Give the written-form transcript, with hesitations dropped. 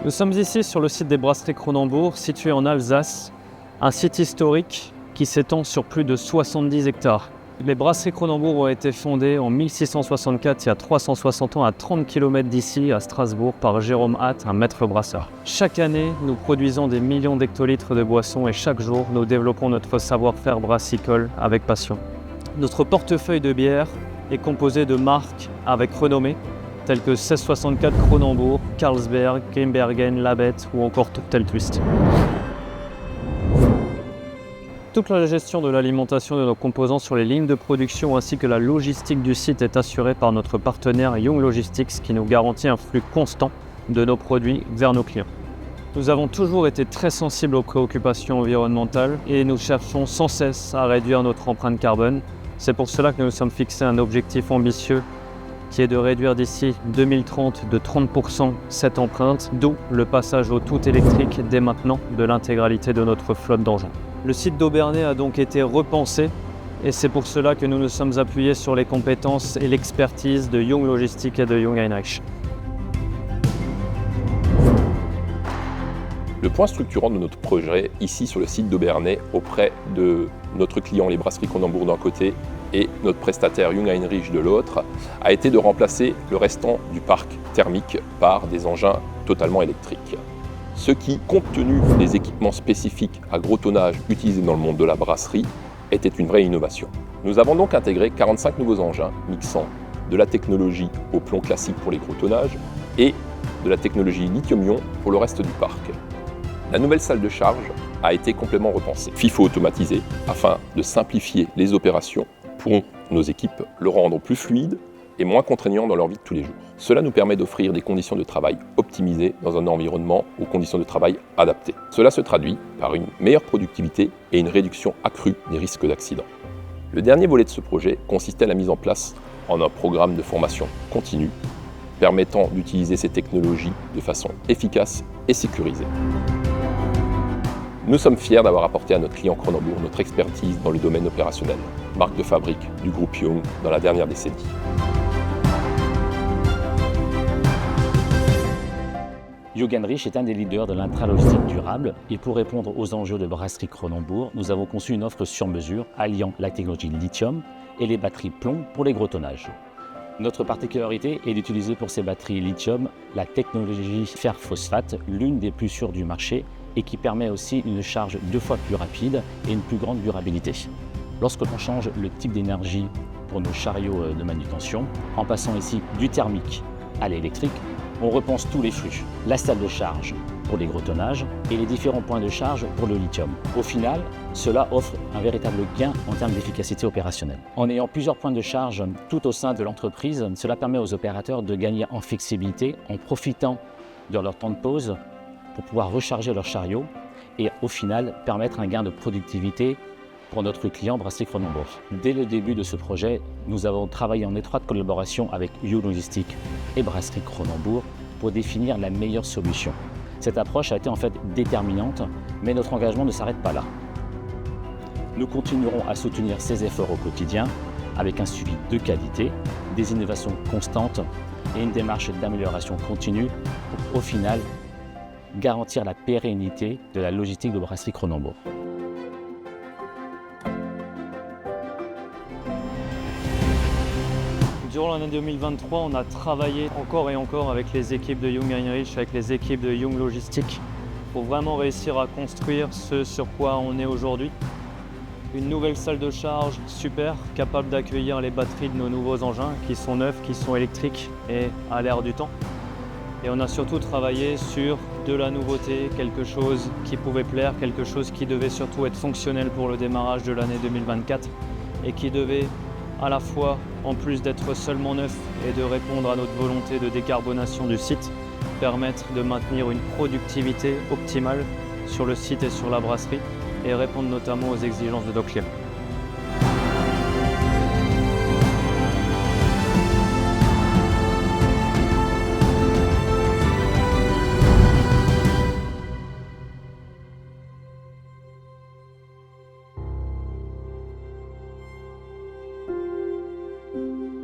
Nous sommes ici sur le site des brasseries Cronenbourg, situé en Alsace, un site historique qui s'étend sur plus de 70 hectares. Les brasseries Cronenbourg ont été fondées en 1664, il y a 360 ans, à 30 km d'ici, à Strasbourg, par Jérôme Hatt, un maître brasseur. Chaque année, nous produisons des millions d'hectolitres de boissons et chaque jour, nous développons notre savoir-faire brassicole avec passion. Notre portefeuille de bières est composé de marques avec renommée, tels que 1664 Cronenbourg, Carlsberg, Grimbergen, Labette ou encore Cocktail Twist. Toute la gestion de l'alimentation de nos composants sur les lignes de production ainsi que la logistique du site est assurée par notre partenaire Young Logistics qui nous garantit un flux constant de nos produits vers nos clients. Nous avons toujours été très sensibles aux préoccupations environnementales et nous cherchons sans cesse à réduire notre empreinte carbone. C'est pour cela que nous nous sommes fixés un objectif ambitieux qui est de réduire d'ici 2030 de 30% cette empreinte, d'où le passage au tout électrique dès maintenant de l'intégralité de notre flotte d'engins. Le site d'Obernai a donc été repensé et c'est pour cela que nous nous sommes appuyés sur les compétences et l'expertise de Young Logistics et de Jung Heinrich. Le point structurant de notre projet, ici sur le site d'Obernai, auprès de notre client, les brasseries Cronenbourg d'un côté, et notre prestataire Jung Heinrich de l'autre, a été de remplacer le restant du parc thermique par des engins totalement électriques. Ce qui, compte tenu des équipements spécifiques à gros tonnage utilisés dans le monde de la brasserie, était une vraie innovation. Nous avons donc intégré 45 nouveaux engins mixant de la technologie au plomb classique pour les gros tonnages et de la technologie lithium-ion pour le reste du parc. La nouvelle salle de charge a été complètement repensée, FIFO automatisée, afin de simplifier les opérations pour nos équipes, le rendre plus fluide et moins contraignant dans leur vie de tous les jours. Cela nous permet d'offrir des conditions de travail optimisées dans un environnement aux conditions de travail adaptées. Cela se traduit par une meilleure productivité et une réduction accrue des risques d'accident. Le dernier volet de ce projet consistait à la mise en place en un programme de formation continue permettant d'utiliser ces technologies de façon efficace et sécurisée. Nous sommes fiers d'avoir apporté à notre client Cronenbourg notre expertise dans le domaine opérationnel, marque de fabrique du groupe Young dans la dernière décennie. Jung Heinrich est un des leaders de l'intralogistique durable et pour répondre aux enjeux de brasserie Cronenbourg, nous avons conçu une offre sur mesure alliant la technologie lithium et les batteries plomb pour les gros tonnages. Notre particularité est d'utiliser pour ces batteries lithium la technologie fer-phosphate, l'une des plus sûres du marché et qui permet aussi une charge 2 fois plus rapide et une plus grande durabilité. Lorsque l'on change le type d'énergie pour nos chariots de manutention, en passant ici du thermique à l'électrique, on repense tous les flux, la salle de charge pour les gros tonnages et les différents points de charge pour le lithium. Au final, cela offre un véritable gain en termes d'efficacité opérationnelle. En ayant plusieurs points de charge tout au sein de l'entreprise, cela permet aux opérateurs de gagner en flexibilité en profitant de leur temps de pause pour pouvoir recharger leur chariot et au final permettre un gain de productivité pour notre client Brasserie Cronenbourg. Dès le début de ce projet, nous avons travaillé en étroite collaboration avec Young Logistics et Brasserie Cronenbourg pour définir la meilleure solution. Cette approche a été en fait déterminante, mais notre engagement ne s'arrête pas là. Nous continuerons à soutenir ces efforts au quotidien avec un suivi de qualité, des innovations constantes et une démarche d'amélioration continue pour au final garantir la pérennité de la logistique de Brasserie Cronenbourg. Durant l'année 2023, on a travaillé encore et encore avec les équipes de Jung Heinrich, avec les équipes de Young Logistics pour vraiment réussir à construire ce sur quoi on est aujourd'hui. Une nouvelle salle de charge super, capable d'accueillir les batteries de nos nouveaux engins qui sont neufs, qui sont électriques et à l'ère du temps. Et on a surtout travaillé sur de la nouveauté, quelque chose qui pouvait plaire, quelque chose qui devait surtout être fonctionnel pour le démarrage de l'année 2024 et qui devait à la fois, en plus d'être seulement neuf et de répondre à notre volonté de décarbonation du site, permettre de maintenir une productivité optimale sur le site et sur la brasserie et répondre notamment aux exigences de nos clients.